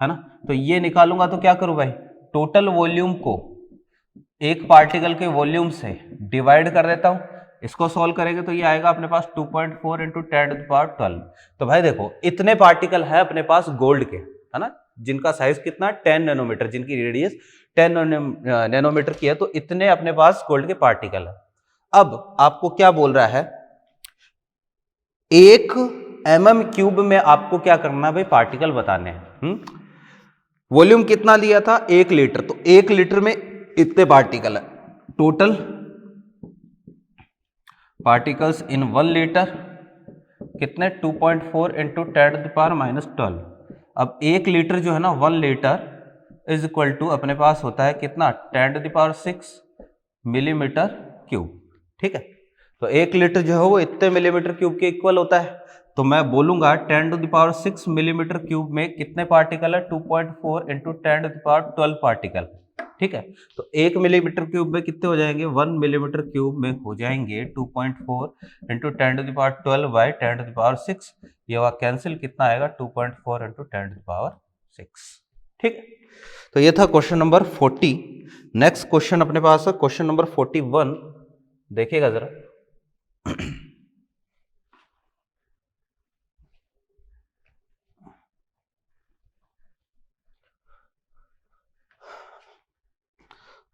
है ना। तो ये निकालूंगा तो क्या करूं भाई, टोटल वॉल्यूम को एक पार्टिकल के वॉल्यूम से डिवाइड कर देता हूं, इसको सॉल्व करेंगे तो ये आएगा अपने पास 2.4 इंटू 10⁻12। तो भाई देखो इतने पार्टिकल है अपने पास गोल्ड के, है ना, जिनका साइज कितना 10 नैनोमीटर, जिनकी रेडियस 10 नैनोमीटर की है, तो इतने अपने पास गोल्ड के पार्टिकल है। अब आपको क्या बोल रहा है, 1 mm³ में आपको क्या करना है भाई, पार्टिकल बताने हैं। वॉल्यूम कितना लिया था 1 लीटर, तो 1 लीटर में इतने पार्टिकल है, टोटल पार्टिकल्स इन 1 लीटर कितने 2.4 इंटू 10⁻12। अब 1 लीटर जो है ना 1 लीटर इज इक्वल टू अपने पास होता है कितना 10⁻6 मिलीमीटर क्यूब, ठीक है। तो 1 लीटर जो है वो इतने मिलीमीटर क्यूब के इक्वल होता है, तो मैं बोलूंगा 10⁻6 मिलीमीटर क्यूब में कितने पार्टिकल है 2.4 इंटू 10⁻12 पार्टिकल, ठीक है। तो 1 मिलीमीटर क्यूब में कितने हो जाएंगे, 1 मिलीमीटर क्यूब में हो जाएंगे 2.4 इंटू 10⁻12 बाई 10⁻6, ये हुआ कैंसिल, कितना आएगा 2.4 इंटू 10⁻6, ठीक है। तो ये था क्वेश्चन नंबर 40। नेक्स्ट क्वेश्चन अपने पास है क्वेश्चन नंबर 41, देखिएगा जरा।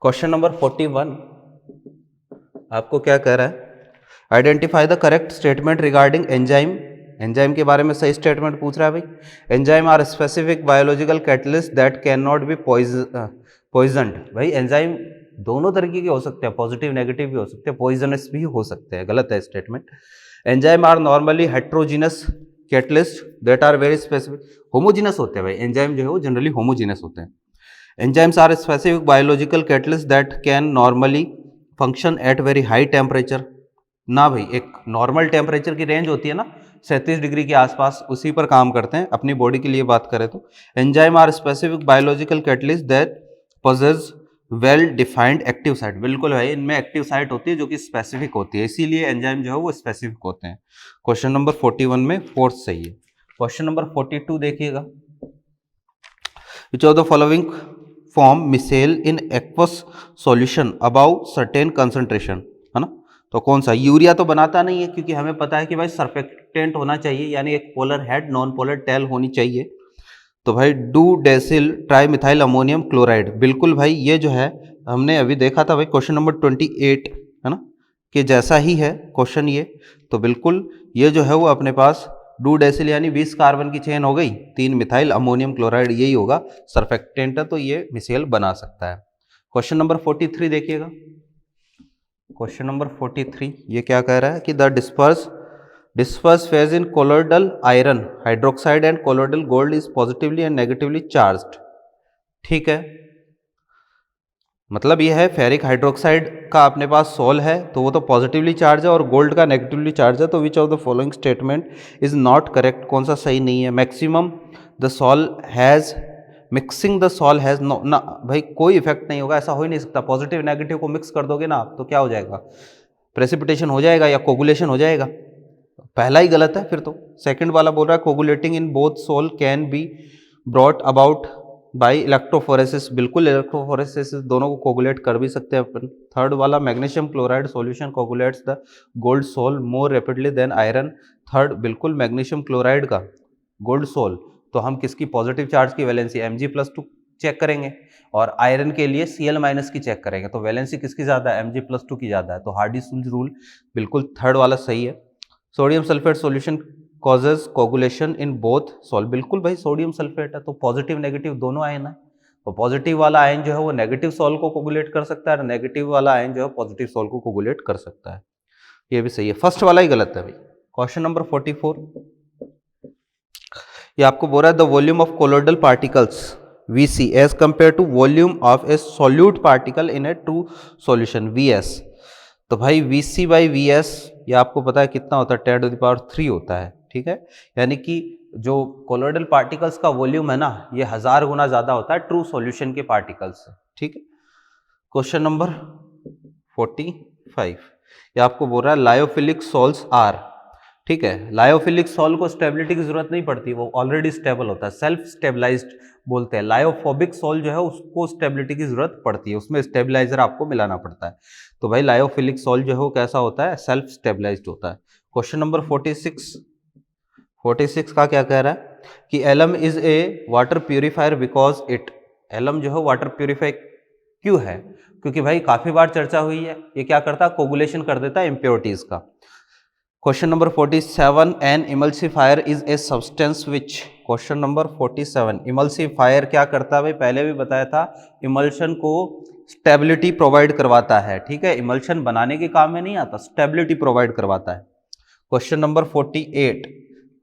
क्वेश्चन नंबर 41 आपको क्या कह रहा है, identify the correct statement regarding enzyme. Enzyme के बारे में सही स्टेटमेंट पूछ रहा है भाई। Enzyme are specific biological catalyst that can not be poisoned. भाई एंजाइम दोनों तरीके के हो सकते हैं, पॉजिटिव नेगेटिव भी हो सकते हैं, पॉइजनस भी हो सकते हैं, गलत है statement. Enzyme are normally heterogeneous catalyst that are very specific. Homogeneous होते हैं भाई एंजाइम जो है वो जनरली होमोजीनस होते हैं। Enzymes are specific biological catalysts that can normally function at very high temperature। ना भाई, एक नॉर्मल टेम्परेचर की रेंज होती है ना 37 डिग्री के आसपास, उसी पर काम करते हैं। अपनी बॉडी के लिए बात करें तो enzyme are specific biological catalyst that possess well defined active site. बिल्कुल भाई, इनमें एक्टिव साइट होती है जो कि स्पेसिफिक होती है, इसीलिए एंजाइम जो है वो स्पेसिफिक होते हैं। क्वेश्चन नंबर 41 में फोर्थ सही है। क्वेश्चन नंबर 42 देखिएगा, which of the following form micelle in aqueous solution above certain concentration, है ना। तो कौन सा, यूरिया तो बनाता नहीं है क्योंकि हमें पता है कि भाई सरफेक्टेंट होना चाहिए, यानी एक polar head non polar tail होनी चाहिए। तो भाई dodecyl trimethyl ammonium chloride, बिल्कुल भाई ये जो है हमने अभी देखा था भाई क्वेश्चन नंबर 28, है ना, कि जैसा ही है क्वेश्चन ये। तो बिल्कुल ये जो है वो अपने पास डू डेसिल यानी 20 कार्बन की चेन हो गई, 3 मिथाइल अमोनियम क्लोराइड, यही होगा सरफेक्टेंट है, तो ये मिसेल बना सकता है। क्वेश्चन नंबर 43 देखिएगा। क्वेश्चन नंबर 43 ये क्या कह रहा है कि the disperse phase in colloidal iron hydroxide and colloidal gold is positively and negatively charged. ठीक है, मतलब ये है फेरिक हाइड्रोक्साइड का अपने पास सोल है तो वो तो पॉजिटिवली चार्ज है और गोल्ड का नेगेटिवली चार्ज है, तो which of the following statement is not correct, कौन सा सही नहीं है। Maximum the sol has mixing the sol has no ना, भाई कोई इफेक्ट नहीं होगा, ऐसा हो ही नहीं सकता। पॉजिटिव नेगेटिव को मिक्स कर दोगे ना आप तो क्या हो जाएगा, प्रेसिपिटेशन हो जाएगा या कोगुलेशन हो जाएगा, पहला ही गलत है फिर तो। सेकंड वाला बोल रहा है coagulating in both sol can be brought about by electrophoresis, बिल्कुल इलेक्ट्रोफोरेसिस दोनों को कोगुलेट कर भी सकते हैं अपन। थर्ड वाला magnesium chloride solution coagulates the gold sol more rapidly than iron, third बिल्कुल मैग्नीशियम क्लोराइड का गोल्ड सोल, तो हम किसकी पॉजिटिव चार्ज की वैलेंसी Mg+2 चेक करेंगे और आयरन के लिए Cl- की चेक करेंगे, तो वैलेंसी किसकी ज़्यादा है, Mg+2 की ज़्यादा है, तो हार्डी-सुलज रूल बिल्कुल थर्ड वाला सही है। Sodium sulphate solution causes coagulation in both sol, बिल्कुल भाई सोडियम सल्फेट है तो पॉजिटिव नेगेटिव दोनों आयन है, तो पॉजिटिव वाला आयन जो है वो नेगेटिव सॉल को कोगुलेट कर सकता है और नेगेटिव वाला आयन जो है पॉजिटिव सॉल को कोगुलेट कर सकता है, ये भी सही है। फर्स्ट वाला ही गलत है भाई। क्वेश्चन नंबर 44 ये आपको बोल रहा है the volume of colloidal particles Vc as compare to volume of a solute particle in a true solution Vs, तो भाई Vc बाई Vs ये आपको पता है कितना होता है, 10⁻³ होता है। ठीक है, यानी कि जो कोलोइडल पार्टिकल्स का वॉल्यूम है ना ये 1000 गुना ज्यादा होता है ट्रू सॉल्यूशन के पार्टिकल्स से। ठीक है, क्वेश्चन नंबर 45 ये आपको बोल रहा है लायोफिलिक सॉल्स आर, ठीक है, लायोफिलिक सॉल को स्टेबिलिटी की जरूरत नहीं पड़ती, वो ऑलरेडी स्टेबल होता है, सेल्फ स्टेबलाइज्ड बोलते हैं। लायोफोबिक सॉल जो है उसको स्टेबिलिटी की जरूरत पड़ती है, उसमें स्टेबलाइजर आपको मिलाना पड़ता है, तो भाई लायोफिलिक सॉल जो है वो कैसा होता है, सेल्फ स्टेबलाइज्ड होता है। क्वेश्चन नंबर 46 का क्या कह रहा है कि alum is a water purifier because it, alum जो है वाटर प्यूरिफाई क्यों है, क्योंकि भाई काफी बार चर्चा हुई है, ये क्या करता है कोगुलेशन कर देता है इम्प्योरिटीज का। Question number 47 an emulsifier is a substance which, question number 47 emulsifier क्या करता है भाई, पहले भी बताया था इमल्शन को स्टेबिलिटी प्रोवाइड करवाता है। ठीक है, इमल्शन बनाने के काम में नहीं आता, स्टेबिलिटी प्रोवाइड करवाता है। क्वेश्चन नंबर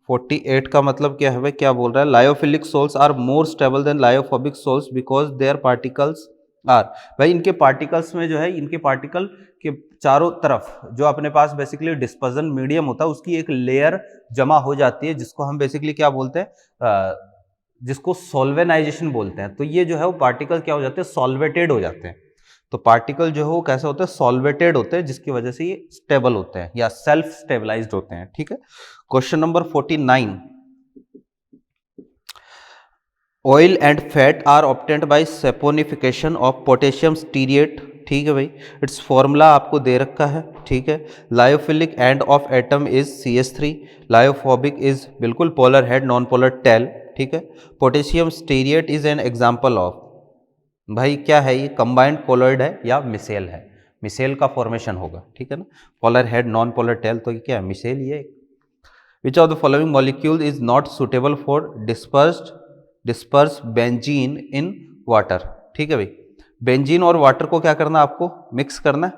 48 का मतलब क्या है भाई, क्या बोल रहा है lyophilic sols are more stable than lyophobic sols because their particles are, भाई इनके पार्टिकल्स में जो है, इनके पार्टिकल के चारों तरफ जो अपने पास बेसिकली डिस्पर्जन मीडियम होता है उसकी एक लेयर जमा हो जाती है, जिसको हम बेसिकली क्या बोलते हैं, जिसको सॉल्वेनाइजेशन बोलते हैं, तो ये जो है वो पार्टिकल क्या हो जाते हैं, सॉल्वेटेड हो जाते हैं, तो पार्टिकल जो है वो कैसे होते हैं, सॉल्वेटेड होते हैं, जिसकी वजह से ये स्टेबल होते हैं या सेल्फ स्टेबलाइज्ड होते हैं। ठीक है, question number 49 oil and fat are obtained by saponification of potassium stearate, ठीक है भाई, इट्स फॉर्मूला आपको दे रखा है। ठीक है, lyophilic end of atom is CH3, lyophobic is बिल्कुल polar head non polar tail. ठीक है, potassium stearate is an example of, भाई क्या है ये, कंबाइंड कोलॉइड है या मिसेल है, मिसेल का फॉर्मेशन होगा। ठीक है ना, polar head non polar tell, तो ये क्या है, मिसेल ये। विच of the following molecule is not suitable for disperse benzene in water, ठीक है भाई, बेंजीन और वाटर को क्या करना, आपको मिक्स करना है,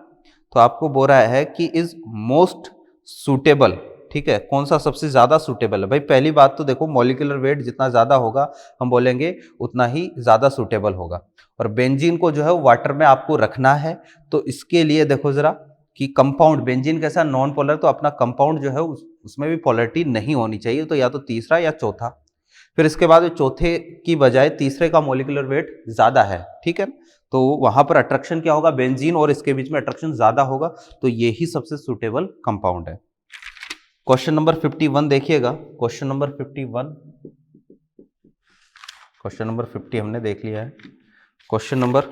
तो आपको बोल रहा है कि इज मोस्ट सुटेबल, ठीक है, कौन सा सबसे ज्यादा सुटेबल है। भाई पहली बात तो देखो मॉलिक्यूलर वेट जितना ज्यादा होगा हम बोलेंगे उतना ही ज्यादा सुटेबल होगा, और बेंजीन को जो है वाटर में आपको रखना है, तो इसके लिए देखो जरा कि कंपाउंड बेंजीन कैसा नॉन पोलर, तो अपना कंपाउंड जो है उसमें भी पोलरिटी नहीं होनी चाहिए, तो या तो तीसरा या चौथा, फिर इसके बाद चौथे की बजाय तीसरे का मॉलिक्यूलर वेट ज्यादा है। ठीक है, तो वहां पर अट्रैक्शन क्या होगा, बेंजीन और इसके बीच में अट्रैक्शन ज्यादा होगा, तो यही सबसे सुटेबल कंपाउंड है। क्वेश्चन नंबर 51 देखिएगा, क्वेश्चन नंबर 50 हमने देख लिया है। क्वेश्चन नंबर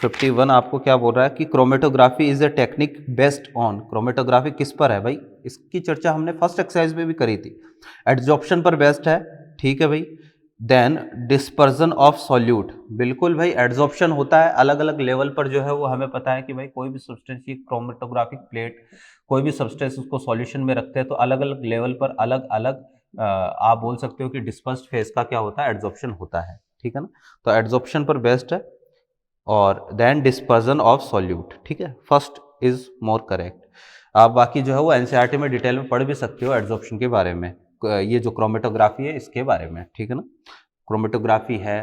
51 आपको क्या बोल रहा है कि chromatography is a technique based on, chromatography किस पर है भाई, इसकी चर्चा हमने फर्स्ट एक्सरसाइज में भी करी थी, एड्जॉर्प्शन पर बेस्ड है। ठीक है भाई, देन डिस्पर्जन ऑफ सॉल्यूट, बिल्कुल भाई एड्जॉर्प्शन होता है अलग अलग लेवल पर, जो है वो हमें पता है कि भाई कोई भी सब्सटेंस की क्रोमेटोग्राफिक प्लेट, कोई भी सब्सटेंस उसको सॉल्यूशन में रखते हैं तो अलग अलग लेवल पर अलग अलग आप बोल सकते हो कि डिस्पर्स्ड फेज का क्या होता है, एड्जॉर्प्शन होता है, ठीक है ना। तो एड्जॉर्प्शन पर बेस्ड है और देन डिस्पर्जन ऑफ सॉल्यूट, ठीक है, फर्स्ट इज मोर करेक्ट। आप बाकी जो है वो एनसीईआरटी में डिटेल में पढ़ भी सकते हो एड्जॉर्प्शन के बारे में, ये जो क्रोमेटोग्राफी है इसके बारे में, ठीक है ना। क्रोमेटोग्राफी है,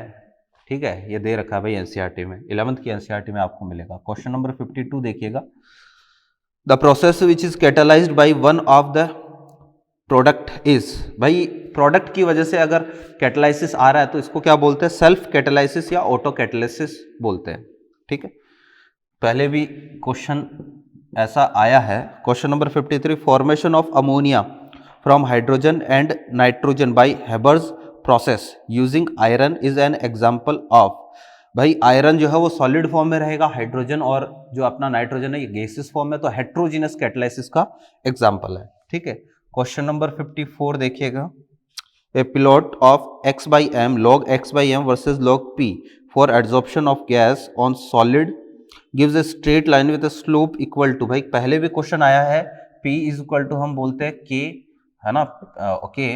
ठीक है, ये दे रखा है भाई एनसीईआरटी में, 11th की एनसीईआरटी में आपको मिलेगा। क्वेश्चन नंबर 52 देखिएगा, the process which is catalysed by one of the product is, भाई प्रोडक्ट की वजह से अगर कैटेलाइसिस आ रहा है तो इसको क्या बोलते हैं, सेल्फ कैटेलाइसिस या ऑटो कैटेलाइसिस बोलते हैं, ठीक है। पहले भी क्वेश्चन ऐसा आया है। Question number 53, formation of ammonia from hydrogen and nitrogen by Haber's process using iron is an example of, भाई आयरन जो है वो सॉलिड फॉर्म में रहेगा, हाइड्रोजन और जो अपना नाइट्रोजन है ये गैसियस फॉर्म में, तो हेट्रोजीनस कैटेलाइसिस का एग्जाम्पल है, ठीक है। क्वेश्चन नंबर 54 देखिएगा, ए plot of x by m log x by m versus log p for adsorption of gas on solid gives a straight line with a slope equal to, भाई पहले भी question आया है, p is equal to हम बोलते हैं k, है ना, ओके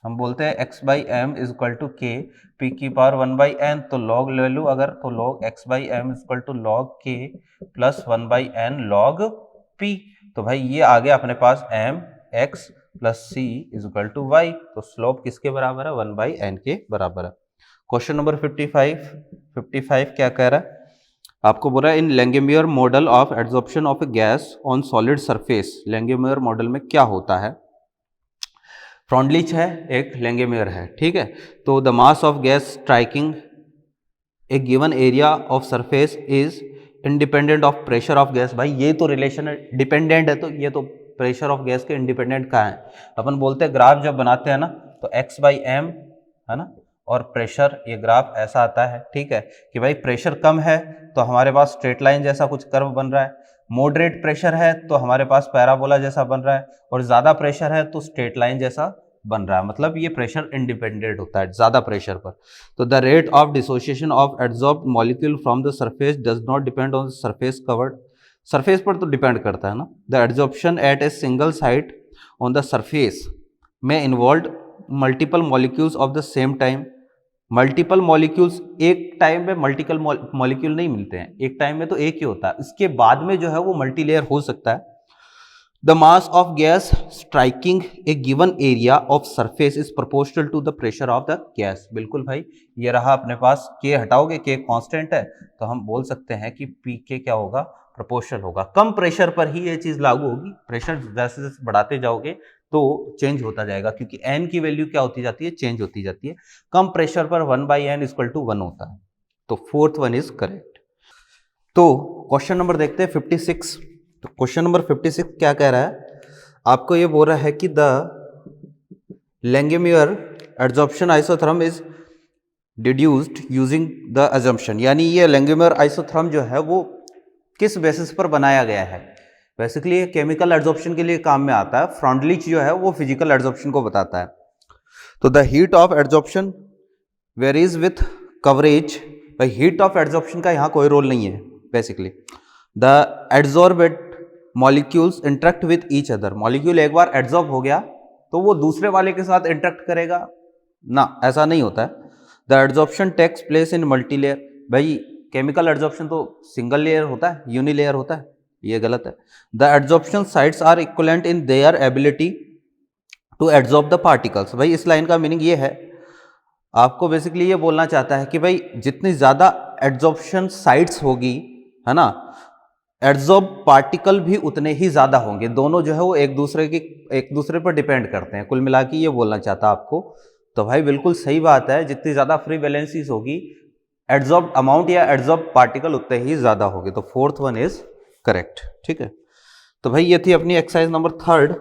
हम बोलते हैं x by m is equal to k, p की पावर 1 by n, तो log ले लूँ अगर तो log x by m is equal to log k plus 1 by n log p, तो भाई ये आ गया अपने पास m x plus c is equal to y, तो स्लोप किसके बराबर है, 1 बाई एन के बराबर है। क्वेश्चन नंबर 55 क्या कह रहा है, आपको बोला in Langmuir model of adsorption of a gas on solid surface, Langmuir model में क्या होता है, फ्रॉन्डलिच है एक लैंगेमियर है, ठीक है। तो the mass of gas striking a given area of surface is independent of pressure of gas, भाई ये तो रिलेशन है, डिपेंडेंट है, तो ये तो प्रेशर ऑफ गैस के इंडिपेंडेंट कहाँ है, अपन बोलते हैं ग्राफ जब बनाते हैं ना तो x बाई एम है ना, और प्रेशर ये ग्राफ ऐसा आता है, ठीक है, कि भाई प्रेशर कम है तो हमारे पास स्ट्रेट लाइन जैसा कुछ कर्व बन रहा है, मॉडरेट प्रेशर है तो हमारे पास पैराबोला जैसा बन रहा है, और ज़्यादा प्रेशर है तो स्ट्रेट लाइन जैसा बन रहा है, मतलब ये प्रेशर इंडिपेंडेंट होता है ज़्यादा प्रेशर पर। तो the rate of dissociation of adsorbed molecule from the surface does not depend on the surface covered, surface पर तो डिपेंड करता है ना। The adsorption at a single site on the surface में involve multiple molecules of the same time, multiple molecules एक time में multiple molecule नहीं मिलते हैं, एक टाइम में तो एक ही होता है, इसके बाद में जो है वो मल्टीलेयर हो सकता है। The mass of gas striking a given area of surface is proportional to the pressure of the gas, बिल्कुल भाई ये रहा अपने पास, के हटाओगे के कांस्टेंट है तो हम बोल सकते हैं कि पी के क्या होगा, प्रोपोर्शनल होगा, कम प्रेशर पर ही ये चीज लागू होगी, प्रेशर जैसे जैसे बढ़ाते जाओगे तो चेंज होता जाएगा, क्योंकि एन की वैल्यू क्या होती जाती है, चेंज होती जाती है, कम प्रेशर पर 1 बाई एन इक्वल टू 1 होता है, तो फोर्थ वन इज करेक्ट। तो क्वेश्चन नंबर देखते हैं 56, तो क्वेश्चन नंबर 56 क्या कह रहा है, आपको ये बोल रहा है कि the Langmuir adsorption isotherm is deduced using the assumption, यानी ये लैंगेमियर आइसोथर्म जो है वो किस बेसिस पर बनाया गया है, बेसिकली ये केमिकल एड्सॉर्प्शन के लिए काम में आता है, फ्रॉन्डलिच जो है वो फिजिकल एड्सॉर्प्शन को बताता है। तो the heat of adsorption varies with coverage, भाई हीट ऑफ एड्सॉर्प्शन का यहाँ कोई रोल नहीं है, basically the adsorbed molecules interact with each other, molecule एक बार एड्सॉर्ब हो गया तो वो दूसरे वाले के साथ इंटरेक्ट करेगा ना, ऐसा नहीं होता है। The adsorption takes place in multilayer, भाई केमिकल एड्सॉर्प्शन तो सिंगल लेयर होता है, यूनिलेयर होता है, ये गलत है। The adsorption sites are equivalent in their ability to adsorb the particles, भाई इस लाइन का मीनिंग ये है, आपको बेसिकली ये बोलना चाहता है कि भाई जितनी ज़्यादा एड्सॉर्प्शन साइट्स होगी, है ना, एड्सॉर्ब पार्टिकल भी उतने ही ज़्यादा होंगे, दोनों जो है वो एक दूसरे पर डिपेंड करते हैं, कुल मिला के ये बोलना चाहता आपको। तो भाई बिल्कुल सही बात है, जितनी ज़्यादा फ्री वैलेंसीज होगी एड्सॉर्ब अमाउंट या एड्सॉर्ब पार्टिकल उतने ही ज़्यादा होंगे, तो फोर्थ वन इज करेक्ट, ठीक है। तो भाई ये थी अपनी एक्सरसाइज नंबर 3